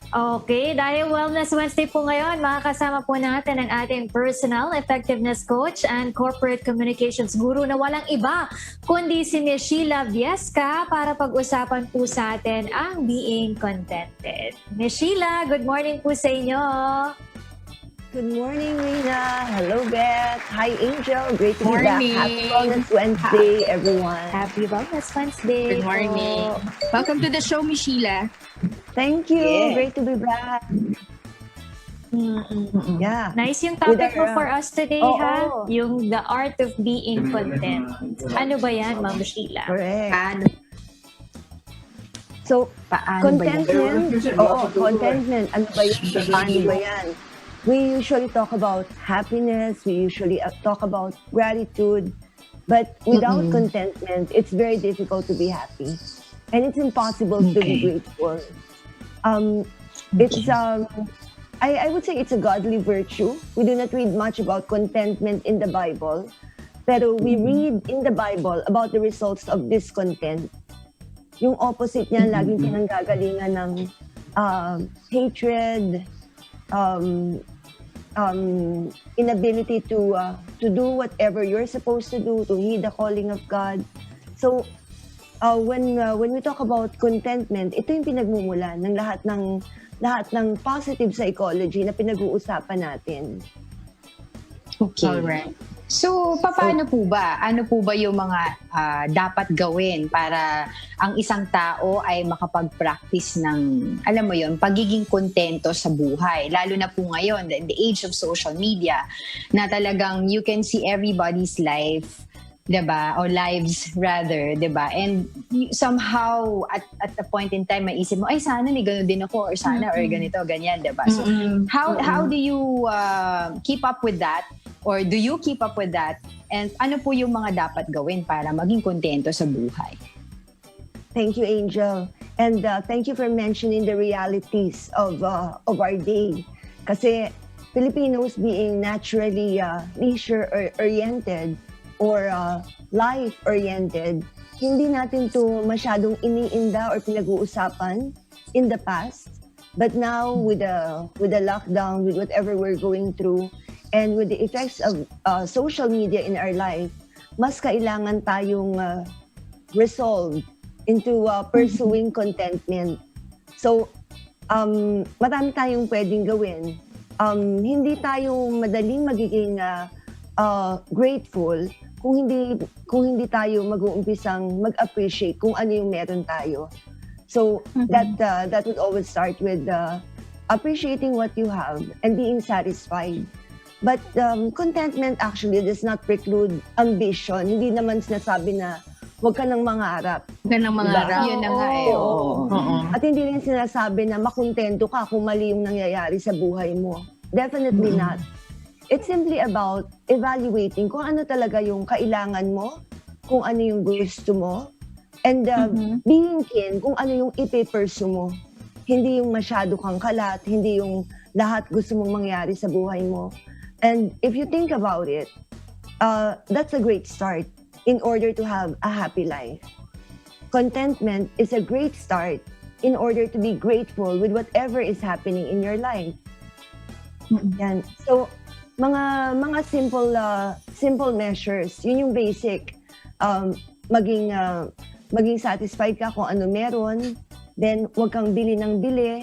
Okay, dahil Wellness Wednesday po ngayon, makakasama po natin ang ating personal effectiveness coach and corporate communications guru na walang iba kundi si Miss Sheila Viesca para pag-usapan po sa atin ang being contented. Miss Sheila, good morning po sa inyo. Good morning, Rina. Hello, Beth. Hi, Angel. Great to be back. Morning. Happy Wellness Wednesday, everyone. Happy Wellness Wednesday. Good morning. po. Welcome to the show, Miss Sheila. Thank you. Yeah. Great to be back. Yeah. Nice yung topic With mo our, for us today, Oo. ha? Yung the art of being content. Ano ba yan, Ma'am Sheila? Correct. Paano? So, Paano ba yan? contentment. Oo, contentment. Ano ba yun? Paano ba yan? We usually talk about happiness. We usually talk about gratitude. But without contentment, it's very difficult to be happy. And it's impossible to be grateful. It's I would say it's a godly virtue. We do not read much about contentment in the Bible, pero we read in the Bible about the results of discontent. Yung opposite niya, laging pinanggagalingan ng hatred, inability to do whatever you're supposed to do, to heed the calling of God. So when we talk about contentment, ito yung pinagmumulan ng lahat ng positive psychology na pinag-uusapan natin. Okay. Alright. So, paano po ba? Ano po ba yung mga dapat gawin para ang isang tao ay makapag-practice ng, alam mo yun, pagiging kontento sa buhay? Lalo na po ngayon, in the age of social media, na talagang you can see everybody's life, 'di ba? Or lives rather, 'di ba? And somehow at the point in time maisip mo, ay sana may ganun din ako or sana or ganito, ganyan, 'di ba? So how do you keep up with that? Or do you keep up with that? And ano po yung mga dapat gawin para maging kontento sa buhay? Thank you, Angel. And thank you for mentioning the realities of our day. Kasi Filipinos being naturally leisure-oriented or life-oriented, hindi natin to masyadong iniinda or pinag-uusapan in the past. But now, with the lockdown, with whatever we're going through, and with the effects of social media in our life, mas kailangan tayong resolve into pursuing contentment. So, marami tayong pwedeng gawin. Hindi tayo madaling magiging grateful kung hindi tayo mag-uumpisang mag-appreciate kung ano yung meron tayo. So that would always start with appreciating what you have and being satisfied. But contentment actually does not preclude ambition. Hindi naman sinasabi na huwag ka nang mangarap. Huwag ka nang mangarap. Diba? Yun na nga eh. Oo. At hindi rin sinasabi na makontento ka kung mali yung nangyayari sa buhay mo. Definitely not. It's simply about evaluating kung ano talaga yung kailangan mo, kung ano yung gusto mo, and being keen kung ano yung ipe-pursue mo. Hindi yung masyado kang kalat, hindi yung lahat gusto mong mangyari sa buhay mo. And if you think about it, that's a great start in order to have a happy life. Contentment is a great start in order to be grateful with whatever is happening in your life. Yan. So, mga simple measures, yun yung basic. Maging satisfied ka kung ano meron, then huwag kang bili ng bili.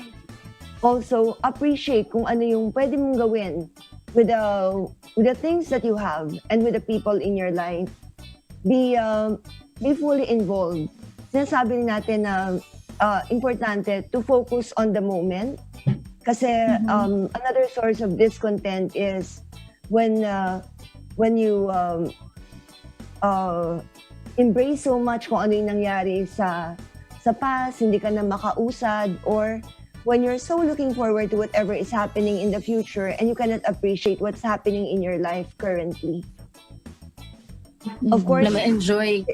Also, appreciate kung ano yung pwede mong gawin with the things that you have and with the people in your life. Be fully involved. Sinasabi natin na importante to focus on the moment. Kasi another source of discontent is when you embrace so much kung ano yung nangyari sa past, hindi ka na makausad, or when you're so looking forward to whatever is happening in the future and you cannot appreciate what's happening in your life currently. Of course, enjoy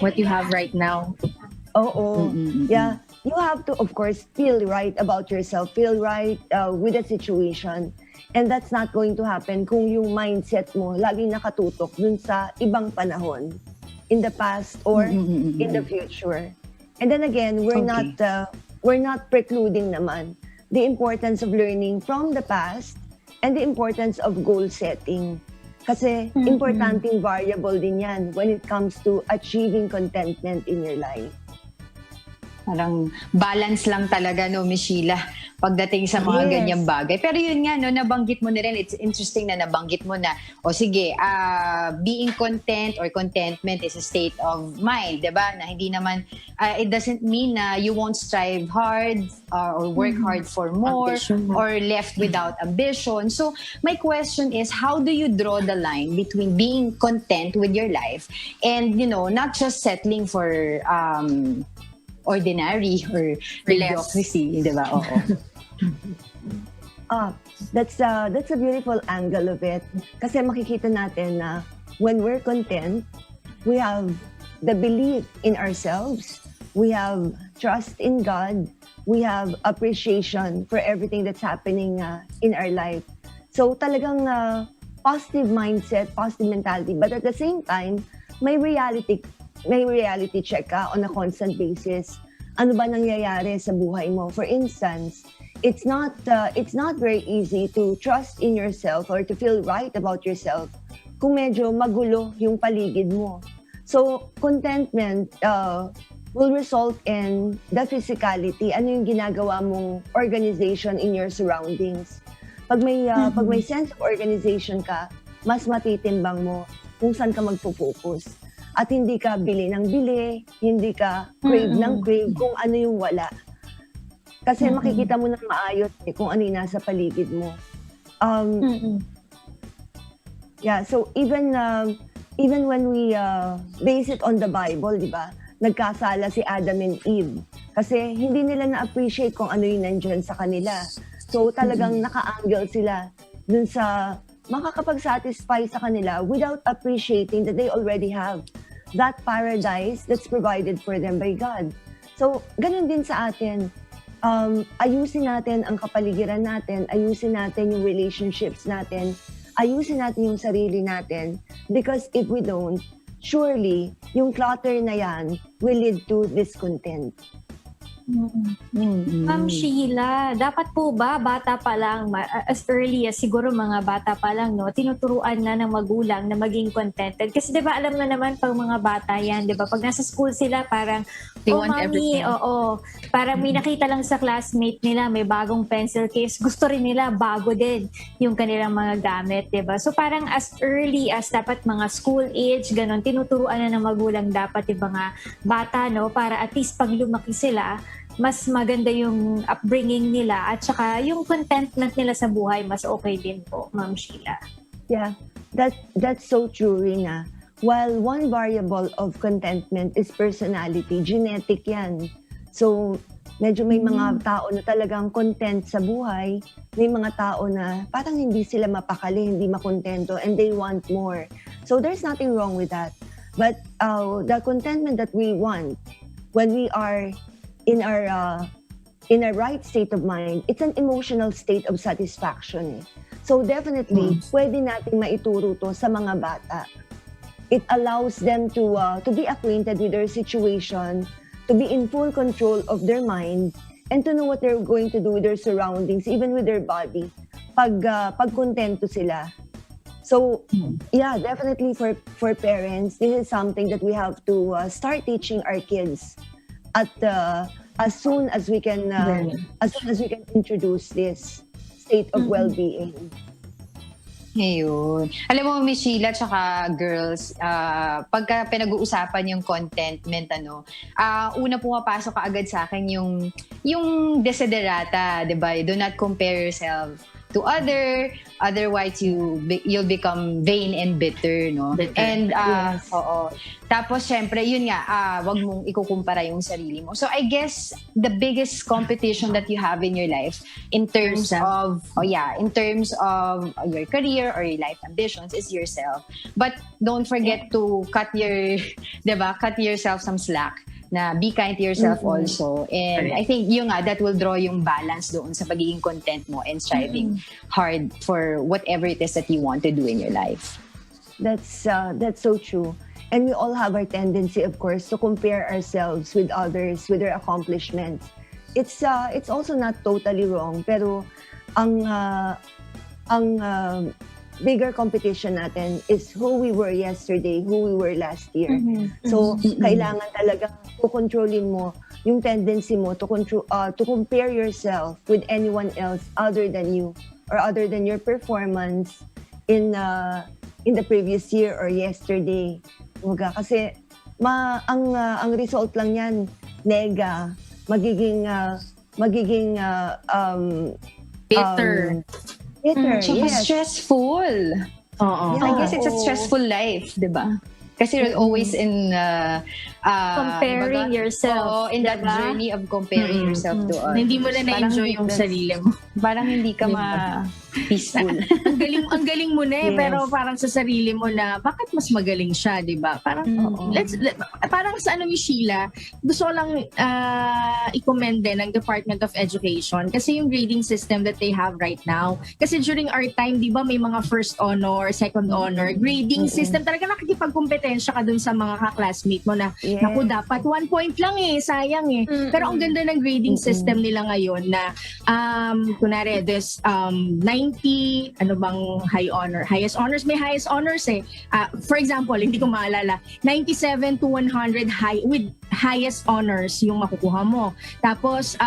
what you have right now. Oo. Yeah. You have to, of course, feel right about yourself, feel right with the situation. And that's not going to happen kung yung mindset mo laging nakatutok dun sa ibang panahon, in the past or in the future. And then again, we're not precluding naman the importance of learning from the past and the importance of goal setting. Kasi importanteng variable din yan when it comes to achieving contentment in your life. Parang balance lang talaga, no, Miss Sheila, pagdating sa mga Yes. ganyang bagay. Pero yun nga, no, nabanggit mo na rin, it's interesting na nabanggit mo na, o sige, being content or contentment is a state of mind, diba? Na hindi naman, it doesn't mean na you won't strive hard or work hard for more Ambition. or left without ambition. So, my question is, how do you draw the line between being content with your life and, you know, not just settling for ordinary or mediocrity, di ba? Oo. That's a beautiful angle of it. Kasi makikita natin na when we're content, we have the belief in ourselves, we have trust in God, we have appreciation for everything that's happening in our life. So talagang positive mindset, positive mentality, but at the same time, may reality check ka on a constant basis. Ano ba nangyayari sa buhay mo? For instance, it's not very easy to trust in yourself or to feel right about yourself kung medyo magulo yung paligid mo. So, contentment will result in the physicality. Ano yung ginagawa mong organization in your surroundings? Pag may sense of organization ka, mas matitimbang mo kung saan ka magpo-focus. At hindi ka bili ng bili, hindi ka crave ng crave kung ano yung wala. Kasi makikita mo ng maayos kung ano yung nasa paligid mo. Yeah, so even when we base it on the Bible, di ba? Nagkasala si Adam and Eve. Kasi hindi nila na-appreciate kung ano yung nandyan sa kanila. So talagang naka-angle sila dun sa makakapag-satisfy sa kanila without appreciating that they already have that paradise that's provided for them by God. So, ganun din sa atin. Ayusin natin ang kapaligiran natin, ayusin natin yung relationships natin, ayusin natin yung sarili natin. Because if we don't, surely, yung clutter na yan will lead to discontent. Ma'am Sheila, dapat po ba bata pa lang, as early as siguro mga bata pa lang, no, tinuturuan na ng magulang na maging contented? Kasi 'di ba alam na naman pag mga bata 'yan, 'di ba? Pag nasa school sila parang They oh want mami, everything. oo. Parang may nakita lang sa classmate nila may bagong pencil case, gusto rin nila bago din yung kanilang mga gamit, 'di ba? So parang as early as dapat mga school age, ganun, tinuturuan na ng magulang dapat yung mga bata, no, para at least pag lumaki sila, mas maganda yung upbringing nila at saka yung contentment nila sa buhay mas okay din po, Ma'am Sheila. Yeah, that's so true, Rina. While one variable of contentment is personality, genetic yan. So, medyo may mga tao na talagang content sa buhay, may mga tao na parang hindi sila mapakali, hindi makontento, and they want more. So, there's nothing wrong with that. But the contentment that we want when we are in a right state of mind, it's an emotional state of satisfaction. So definitely, pwede natin maituro to sa mga bata. It allows them to be acquainted with their situation, to be in full control of their mind, and to know what they're going to do with their surroundings, even with their body, pag kontento sila. So, yeah, definitely for parents, this is something that we have to start teaching our kids at as soon as we can introduce this state of well-being. Ayun. Alam mo, Miss Sheila, tsaka girls, pagka pinag-uusapan yung contentment, una pumapasok ka agad sa akin yung desiderata, di ba? Do not compare yourself to otherwise you'll become vain and bitter, no? Bitter. And Yes. oo. Tapos syempre yun nga, wag mong ikukumpara yung sarili mo. So I guess the biggest competition that you have in your life in terms of your career or your life ambitions is yourself. But don't forget to cut yourself some slack. Na be kind to yourself also. And I think that will draw yung balance doon sa pagiging content mo and striving hard for whatever it is that you want to do in your life. That's so true. And we all have our tendency, of course, to compare ourselves with others, with their accomplishments. it's also not totally wrong, pero ang bigger competition natin is who we were yesterday, who we were last year. So kailangan talaga kontrolin mo yung tendency mo to compare yourself with anyone else other than you, or other than your performance in the previous year or yesterday. Kasi ang result lang yan magiging Bitter. bitter, Tsaka yes. stressful. Oo. I guess it's a stressful life, di ba? Kasi you're always in Comparing yourself, in that diba? journey of comparing yourself to others. Hindi mo na na-enjoy yung sarili mo. Parang hindi ka ma-peaceful. Ang galing mo na eh, Yes. pero parang sa sarili mo na, bakit mas magaling siya, di ba? Parang, parang sa ano ni Sheila, gusto ko lang i-commend din ng Department of Education kasi yung grading system that they have right now. Kasi during our time, di ba, may mga first honor, second honor, grading system, talaga nakikipagkompetensya ka dun sa mga ka-classmate mo na, Yes. naku, dapat 1 point lang eh, sayang eh. Pero ang ganda ng grading system nila ngayon na, kunwari, this 90, ano bang high honor? Highest honors, may highest honors eh. For example, hindi ko maalala, 97 to 100 with highest honors yung makukuha mo. Tapos,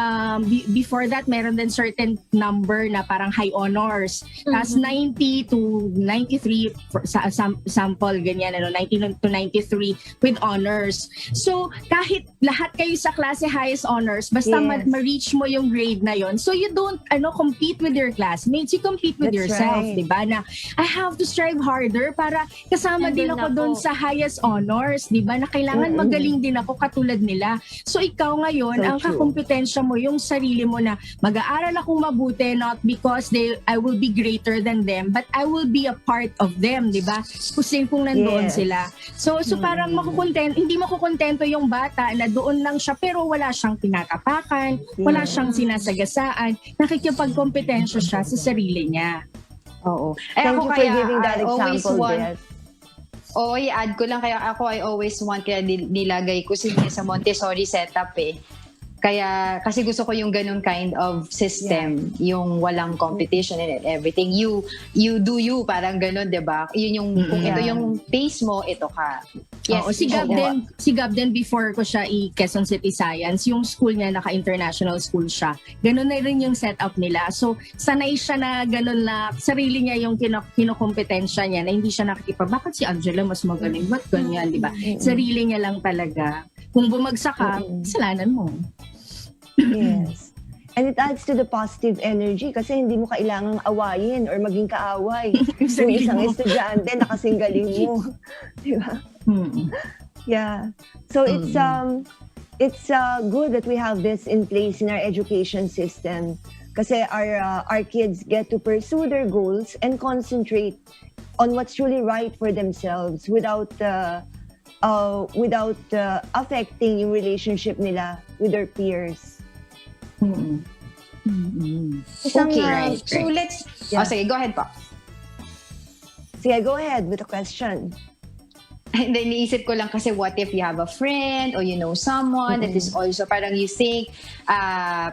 before that, meron din certain number na parang high honors. Tapos 90 to 93, sa sample, ganyan, 90 to 93 with honors. So, kahit lahat kayo sa klase highest honors, basta Yes. ma-reach mo yung grade na yon. So, you don't compete with your classmates, you compete with That's yourself, right. di ba? Na, I have to strive harder para kasama din Nandun ako doon ako. sa highest honors, di ba? Na kailangan magaling din ako katulad nila. So, ikaw ngayon, So ang true. kakompetensya mo, yung sarili mo na mag-aaral akong mabuti, not because I will be greater than them, but I will be a part of them, di ba? Kung nandoon Yes. sila. So parang hindi makukontento yung bata na doon lang siya pero wala siyang tinatapakan, wala siyang sinasagasaan, nakikipagkompetensya siya sa sarili niya. Oo. Thank you for giving that example, Beth. Oo, i-add ko lang. Kaya ako, I always want, kaya nilagay ko sa Montessori setup eh. Kaya, kasi gusto ko yung ganun kind of system, yung walang competition and everything. You do you, parang ganun, di ba? Yun yung, kung ito yung pace mo, ito ka. Yes, Oo, si Gab din before ko siya Quezon City Science, yung school niya naka-international school siya. Ganun na rin yung setup nila. So, sanay siya na ganun na sarili niya yung kinokompetensya niya na hindi siya bakit si Angela mas magaling? Ba't ganyan, di ba? Sarili niya lang talaga. Kung bumagsak ka, kasalanan mo. Yes. And it adds to the positive energy kasi hindi mo kailangang awayin or maging kaaway yung Sarili isang mo. estudyante na kasing galing mo. Di ba? Yeah. So it's good that we have this in place in our education system kasi our kids get to pursue their goals and concentrate on what's truly right for themselves without affecting yung relationship nila with their peers. Isang, Okay, right. So let's, Yeah. sige, go ahead po. Sige, go ahead with the question. And then iniisip ko lang kasi what if you have a friend or you know someone that is also parang you think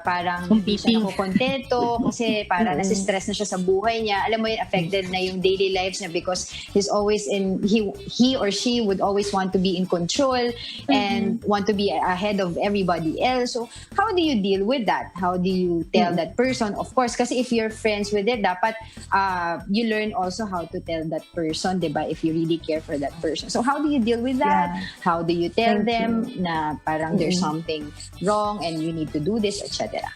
parang hindi siya nakukontento kasi parang nasistress na siya sa buhay niya. Alam mo yun, affected na yung daily lives niya because he or she would always want to be in control and want to be ahead of everybody else. So how do you deal with that? How do you tell that person? Of course, kasi if you're friends with it, dapat you learn also how to tell that person, diba? If you really care for that person. So how do you deal with that? Yeah. How do you tell Thank them na parang there's something wrong and you need to do this, etc.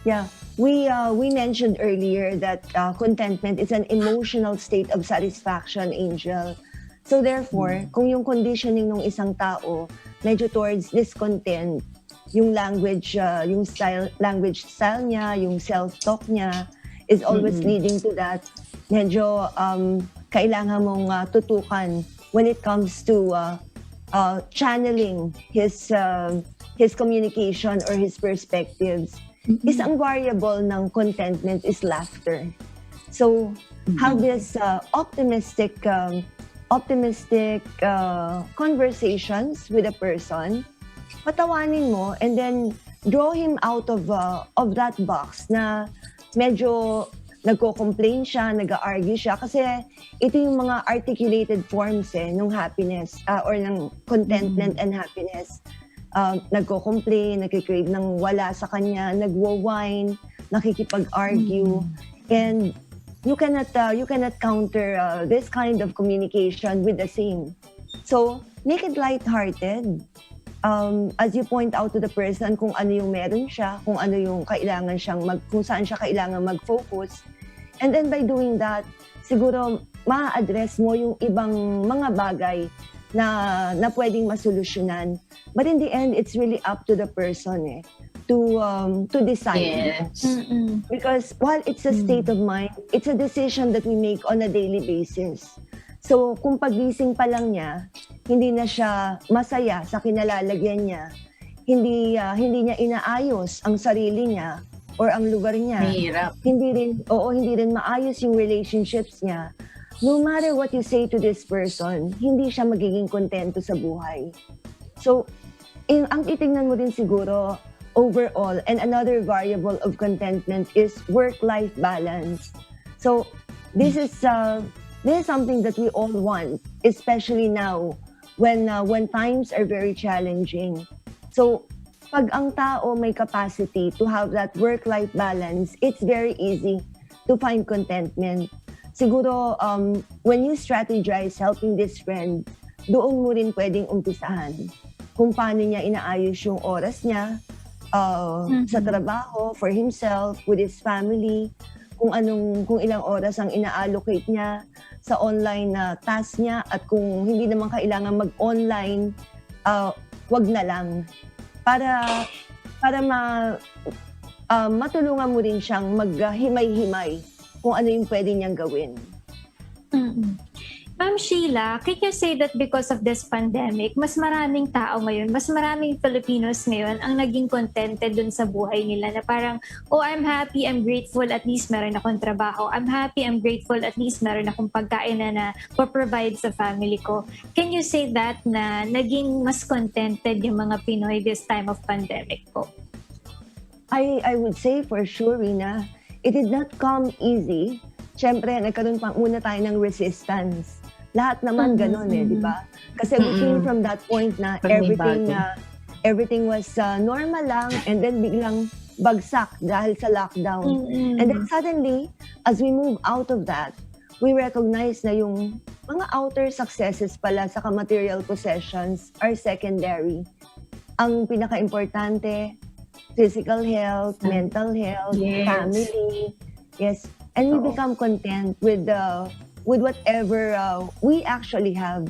Yeah, we mentioned earlier that contentment is an emotional state of satisfaction, Angel. So therefore, kung yung conditioning ng isang tao medyo towards discontent, yung language style niya, yung self-talk niya is always leading to that. Medyo kailangan mong tutukan when it comes to channeling his communication or his perspectives. Isang variable ng contentment is laughter. So, have this optimistic conversations with a person, patawanin mo, and then draw him out of that box na medyo nagko-complain siya, nag-argue siya kasi ito yung mga articulated forms ng happiness or ng contentment and happiness. Nagko-complain, nagki-crave ng wala sa kanya, nagwo-whine, nakikipag-argue, and you cannot counter this kind of communication with the same. So make it lighthearted. As you point out to the person kung ano yung meron siya, kung ano yung kailangan kung saan siya kailangan mag-focus. And then by doing that, siguro ma-address mo yung ibang mga bagay na pwedeng masolusyonan. But in the end, it's really up to the person to decide. Yes. Because while it's a state of mind, it's a decision that we make on a daily basis. So kung pagising pa lang niya, hindi na siya masaya sa kinalalagyan niya, hindi niya inaayos ang sarili niya or ang lugar niya. Mahirap. Hindi rin maayos yung relationships niya. No matter what you say to this person, hindi siya magiging kontento sa buhay. So, ang titingnan mo din siguro overall, and another variable of contentment is work-life balance. So, this is something that we all want, especially now when times are very challenging. So, pag ang tao may capacity to have that work-life balance, it's very easy to find contentment. Siguro, when you strategize helping this friend, doon mo rin pwedeng umpisahan kung paano niya inaayos yung oras niya sa trabaho, for himself, with his family, kung ilang oras ang ina-allocate niya sa online na task niya, at kung hindi naman kailangan mag-online, wag na lang. Para matulungan mo rin siyang maghimay-himay kung ano yung pwede niyang gawin. Ma'am Sheila, can you say that because of this pandemic, mas maraming tao ngayon, mas maraming Filipinos ngayon ang naging contented dun sa buhay nila na parang, oh, I'm happy, I'm grateful, at least meron akong trabaho. I'm happy, I'm grateful, at least meron akong pagkain na provide sa family ko. Can you say that na naging mas contented yung mga Pinoy this time of pandemic po? I would say for sure, Rina, it did not come easy. Siyempre, nagkaroon pa muna tayo ng resistance. Lahat naman ganun di ba? Kasi we came from that point na everything was normal lang, and then biglang bagsak dahil sa lockdown. And then suddenly, as we move out of that, we recognize na yung mga outer successes pala sa material possessions are secondary. Ang pinaka-importante, physical health, mental health, family. Yes. And we become content with whatever we actually have.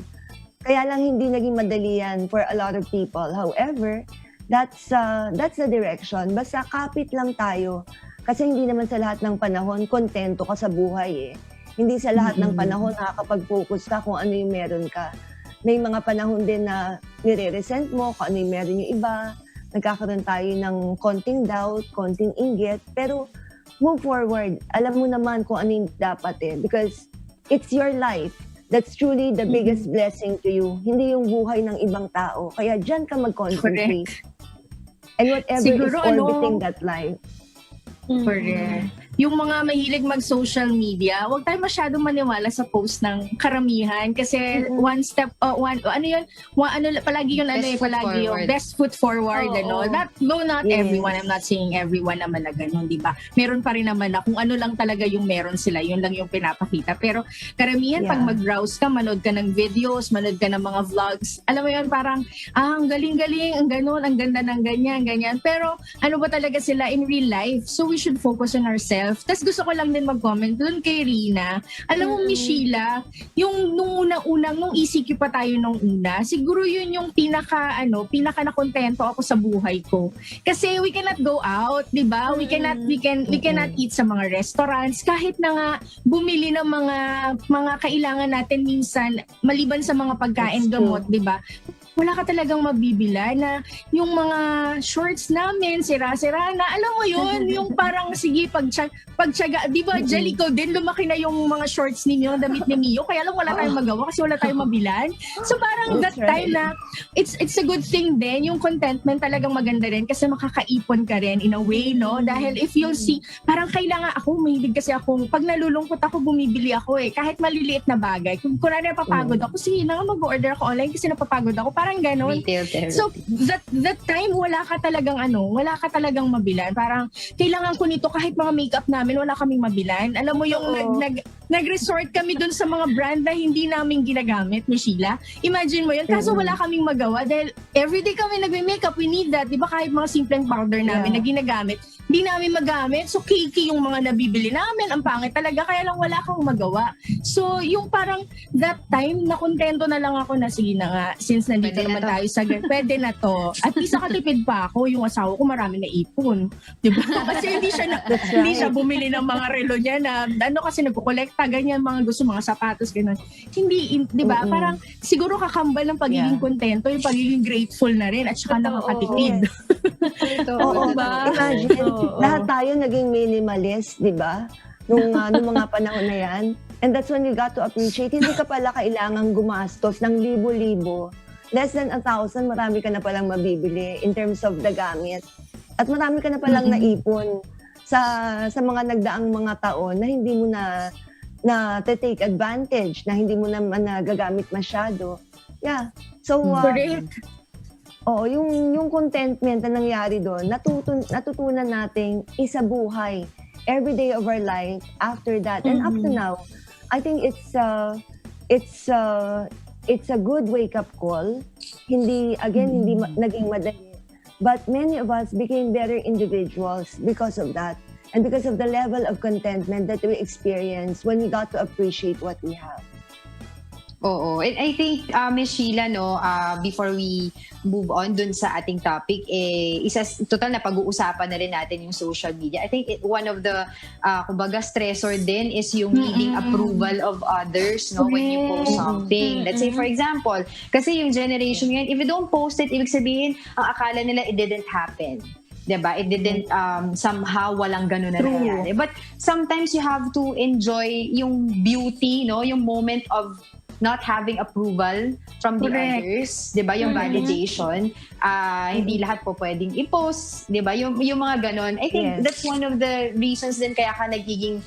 Kaya lang hindi naging madali yan for a lot of people. However, that's the direction. Basta kapit lang tayo. Kasi hindi naman sa lahat ng panahon kontento ka sa buhay Hindi sa lahat ng panahon nakakapag-focus ka kung ano yung meron ka. May mga panahon din na nire-resent mo kung ano yung meron yung iba. Nagkakaroon tayo ng konting doubt, konting inggit. Pero move forward. Alam mo naman kung ano yung dapat because it's your life. That's truly the biggest blessing to you. Hindi yung buhay ng ibang tao. Kaya dyan ka mag-concentrate. And whatever Siguro, is orbiting that life. Correct. Yung mga mahilig mag-social media, huwag tayo masyadong maniwala sa post ng karamihan kasi palagi yun, best foot forward, not everyone, I'm not saying everyone naman na ganun, di ba? Meron pa rin naman na kung ano lang talaga yung meron sila, yun lang yung pinapakita. Pero karamihan, pag mag-browse ka, manood ka ng videos, manood ka ng mga vlogs, alam mo yun, parang, ang galing-galing, ang ganun, ang ganda ng ganyan. Pero ano ba talaga sila in real life? So we should focus on ourselves. Tapos gusto ko lang din mag-comment doon kay Rina. Alam mo, Miss Sheila, yung nung ECQ pa tayo nung una, siguro yun yung pinaka nakontento ako sa buhay ko. Kasi we cannot go out, di ba? We cannot eat sa mga restaurants. Kahit na nga bumili ng mga kailangan natin minsan, maliban sa mga pagkain, gamot, di ba? wala ka talagang mabibila na yung mga shorts namin, sira-sira na. Alam mo yun, yung parang sige, pagtsaga, di ba, Jellico din, lumaki na yung mga shorts ninyo, damit ni Mio, kaya lang wala tayong magawa kasi wala tayong mabilan. So parang that time na, it's a good thing din, yung contentment talagang maganda rin kasi makakaipon ka rin in a way, no? Dahil if you'll see, parang kailangan ako, mahilig kasi akong, pag nalulungkot ako, bumibili ako kahit maliliit na bagay. Kung kunwari napapagod ako, sige na mag-order ako online kasi napapagod ako, parang ganon. Retail therapy. So, that time, wala ka talagang mabilan. Parang, kailangan ko nito kahit mga makeup namin, wala kaming mabilan. Alam mo yung nag-resort kami dun sa mga brand na hindi namin ginagamit ni Sheila. Imagine mo yun. Kaso wala kaming magawa dahil everyday kami nagme-makeup, we need that. Di ba kahit mga simpleng powder namin na ginagamit, hindi namin magamit. So, cakey yung mga nabibili namin. Ang pangit talaga. Kaya lang wala kang magawa. So, yung parang that time, nakontento na lang ako na sige na nga, since nandito naman tayo sa pwede na to. At least nakatipid pa ako. Yung asawa ko marami na ipon. Di ba? Kasi hindi siya bumili ng mga relo niya na kasi nagkukolekta, ganyan, mga gusto, mga sapatos, ganyan. Hindi, di ba? Parang siguro kakambal ng pagiging kontento, yung pagiging grateful na rin at saka nakakatipid. Oo, ba? Imagine, lahat tayo naging minimalist, di ba? Nung mga panahon na yan. And that's when you got to appreciate, hindi ka pala kailangang gumastos ng libo-libo. Less than 1,000, marami ka na palang mabibili in terms of the gamit. At marami ka na palang naipon sa mga nagdaang mga taon na hindi mo na take advantage, na hindi mo naman nagagamit masyado. Yeah. So, oo, yung contentment na nangyari doon, natutunan nating isabuhay every day of our life after that. And up to now, I think it's a good wake-up call. Hindi naging madali. But many of us became better individuals because of that. And because of the level of contentment that we experienced when we got to appreciate what we have. Oo. And I think, Ms. Sheila, before we move on dun sa ating topic, total na pag-uusapan na rin natin yung social media. I think one of the, kumbaga, stressor din is yung needing approval of others, when you post something. Let's say, for example, kasi yung generation ngayon, if you don't post it, ibig sabihin, ang akala nila it didn't happen. Diba? It didn't, somehow, walang ganun na nangyari. But sometimes you have to enjoy yung beauty, yung moment of not having approval from the others, 'di ba? Yung validation, hindi lahat po pwedeng i-post, 'di ba? Yung mga ganon. I think that's one of the reasons din kaya ka nagiging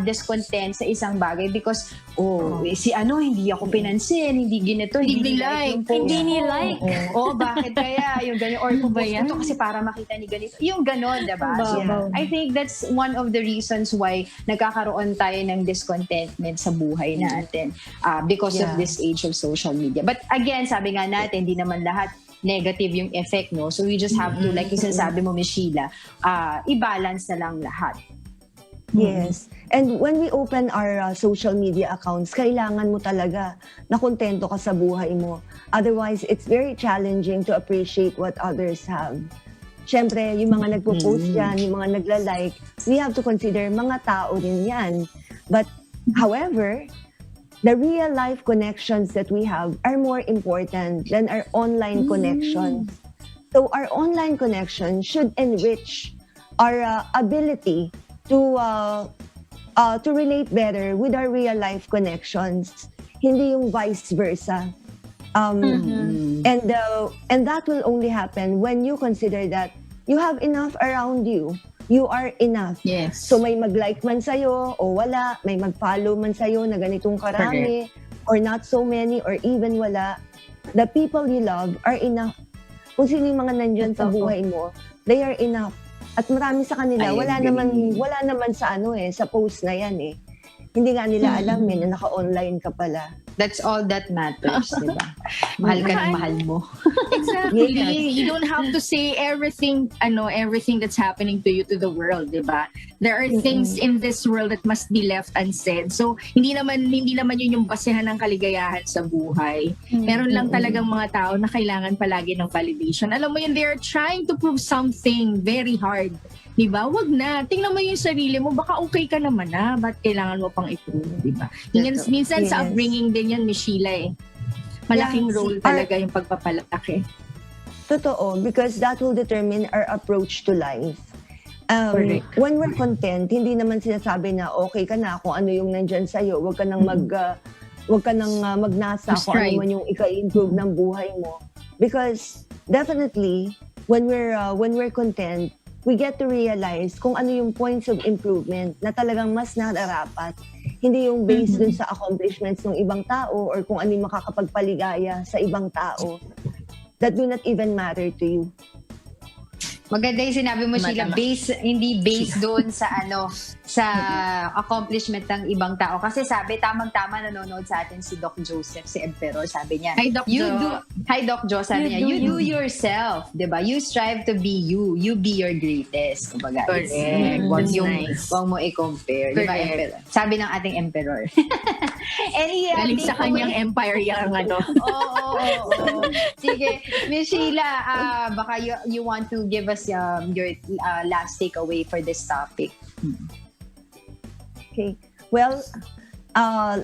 discontent sa isang bagay because si hindi ako pinansin, hindi ganito, hindi like, hindi ni like. Bakit kaya yung ganyan or kung ito kasi para makita ni ganito. Yung ganon, 'di ba? So, I think that's one of the reasons why nagkakaroon tayo ng discontentment sa buhay natin because of this age of social media. But again, sabi nga natin, hindi naman lahat negative yung effect, no? So we just have to, like yung sinasabi mo, Ms. Sheila, i-balance na lang lahat. Yes. And when we open our social media accounts, kailangan mo talaga na kontento ka sa buhay mo. Otherwise, it's very challenging to appreciate what others have. Siyempre, yung mga nagpo-post yan, yung mga nagla-like, we have to consider mga tao rin yan. But, however, the real life connections that we have are more important than our online connections. So our online connection should enrich our ability to relate better with our real life connections. Hindi yung vice versa. And that will only happen when you consider that you have enough around you. You are enough. Yes. So may mag-like man sa'yo o wala, may mag-follow man sa'yo na ganitong karami or not so many or even wala. The people you love are enough. Kung sino yung mga nandyan sa buhay mo, they are enough. At marami sa kanila, wala naman sa sa post na yan eh. Hindi nga nila alam na naka-online ka pala. That's all that matters, di ba? Mahal ka ng mahal mo. Exactly. You don't have to say everything that's happening to you to the world, di ba? There are things in this world that must be left unsaid. So, hindi naman yun yung basehan ng kaligayahan sa buhay. Meron lang talagang mga tao na kailangan palagi ng validation. Alam mo yun, they are trying to prove something very hard. Diba? Wag na. Tingnan mo yung sarili mo. Baka okay ka naman na. Ba't kailangan mo pang i-prove? Diba? Minsan sa upbringing din yan, Ms. Sheila eh. malaking Yeah. role talaga yung pagpapalaki. Totoo, because that will determine our approach to life. Correct. When we're content, hindi naman sinasabi na okay ka na kung ano yung nandyan sa'yo. Huwag ka nang magnasa kung ano Strive. man yung ika-improve ng buhay mo. Because definitely, when we're content, we get to realize kung ano yung points of improvement na talagang mas nararapat. Hindi yung based dun sa accomplishments ng ibang tao or kung ano yung makakapagpaligaya sa ibang tao that do not even matter to you. Maganda yung sinabi mo, Sheila, hindi based doon sa sa accomplishment ng ibang tao. Kasi sabi, tamang-tama nanonood sa atin si Doc Joseph, si Emperor, sabi niya. Hi, Doc Jo. Hi, Doc Jo, sabi niya, you do yourself, di ba? You strive to be you. You be your greatest. Kumbaga, Correct. Wag That's yung, nice. wag mo i-compare. Di ba, Correct. Emperor? Sabi ng ating Emperor. Galing sa kanyang empire yung Oo. Sige, Miss Sheila, baka you want to give us your last takeaway for this topic. Okay. Well,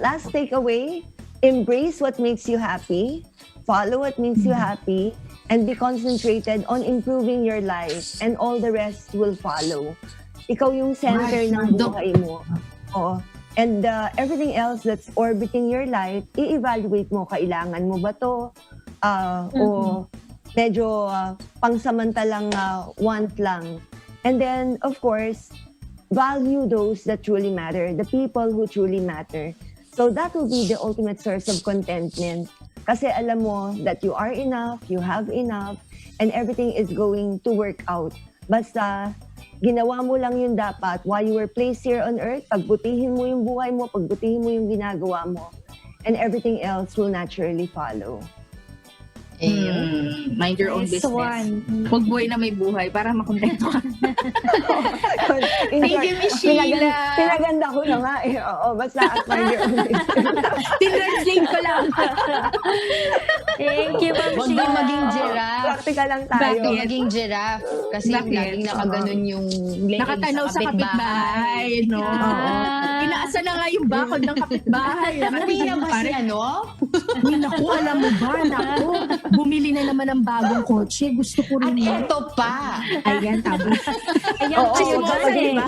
last takeaway, embrace what makes you happy, follow what makes you happy, and be concentrated on improving your life, and all the rest will follow. Ikaw yung center ng buhay mo. Oo. And everything else that's orbiting your life, i-evaluate mo, kailangan mo ba to? O medyo pangsamantalang want lang. And then, of course, value those that truly matter, the people who truly matter. So that will be the ultimate source of contentment. Kasi alam mo that you are enough, you have enough, and everything is going to work out. Basta, ginawa mo lang yung dapat while you were placed here on earth, pagbutihin mo yung buhay mo, pagbutihin mo yung ginagawa mo, and everything else will naturally follow. Mind your own Nice business. one. Huwag buhay na may buhay para makontento ka. Thank you, Miss Sheila. Pinaganda ko na nga eh. Oo, basta at mind your own business. Tinranslate ko lang. Thank you, Ma'am Huwag Sheila. daw maging giraffe. Practical lang tayo. Huwag daw maging giraffe. Kasi Bakit? laging nakaganon yung leeg Nakatanaw sa kapitbahay, no? Inaasa na nga yung bakod ng kapitbahay. Umuwi na ba si Uy, naku, alam mo ba? Naku, bumili na naman ng bagong kotse. Gusto ko At rin yan. eto pa. Ayan, tabo. Ayan, Oo, kasi oo, mo oo, eh.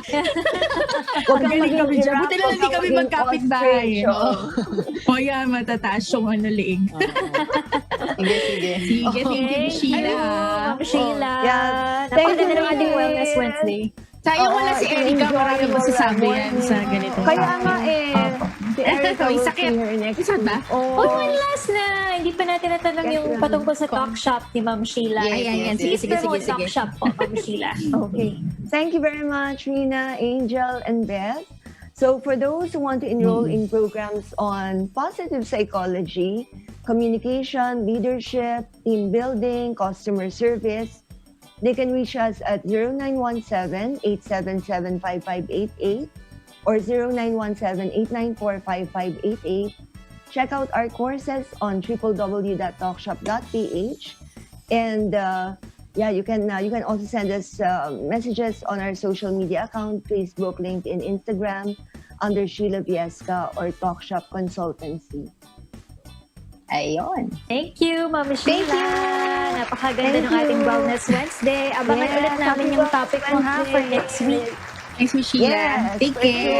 Huwag kang Magaling maging kami dyan. giraffe, Buti na lang huwag hindi kang kami maging magkapitbahay. ostrich, oo. O yan, matataas yung leeg. Sige. Sige, thank you, Sheila. Ma'am Sheila. Yeah. Napakaganda Thank you, ng ating Miss. Wellness Wednesday. Sayang wala si Erica. enjoy Marami your masasabi yan morning. sa ganitong Kaya topic. nga eh. Si Erica May will sakit. see her next Isa ba? week. Oh. Oh, one last na. Hindi pa natin natanong yung Yes, patungkol sa talk shop ni Ma'am Sheila. Yes, Ayan, yes, yan. yes. Sige, Sige. talk shop po, Ma'am Sheila. Okay. Thank you very much, Rina, Angel, and Beth. So for those who want to enroll in programs on positive psychology, communication, leadership, team building, customer service, they can reach us at 0917-877-5588 or 0917-894-5588. Check out our courses on www.talkshop.ph. And you can also send us messages on our social media account, Facebook, LinkedIn, Instagram, under Sheila Viesca or Talkshop Consultancy. Ayun. Thank you, Ma'am Sheila. Thank you. Napakaganda Thank ng ating you. Wellness Wednesday. Abangan Yes, ulit namin happy yung topic mo ha Wednesday. for next week. Thanks, Miss Sheila. Yes, Take for care. sure.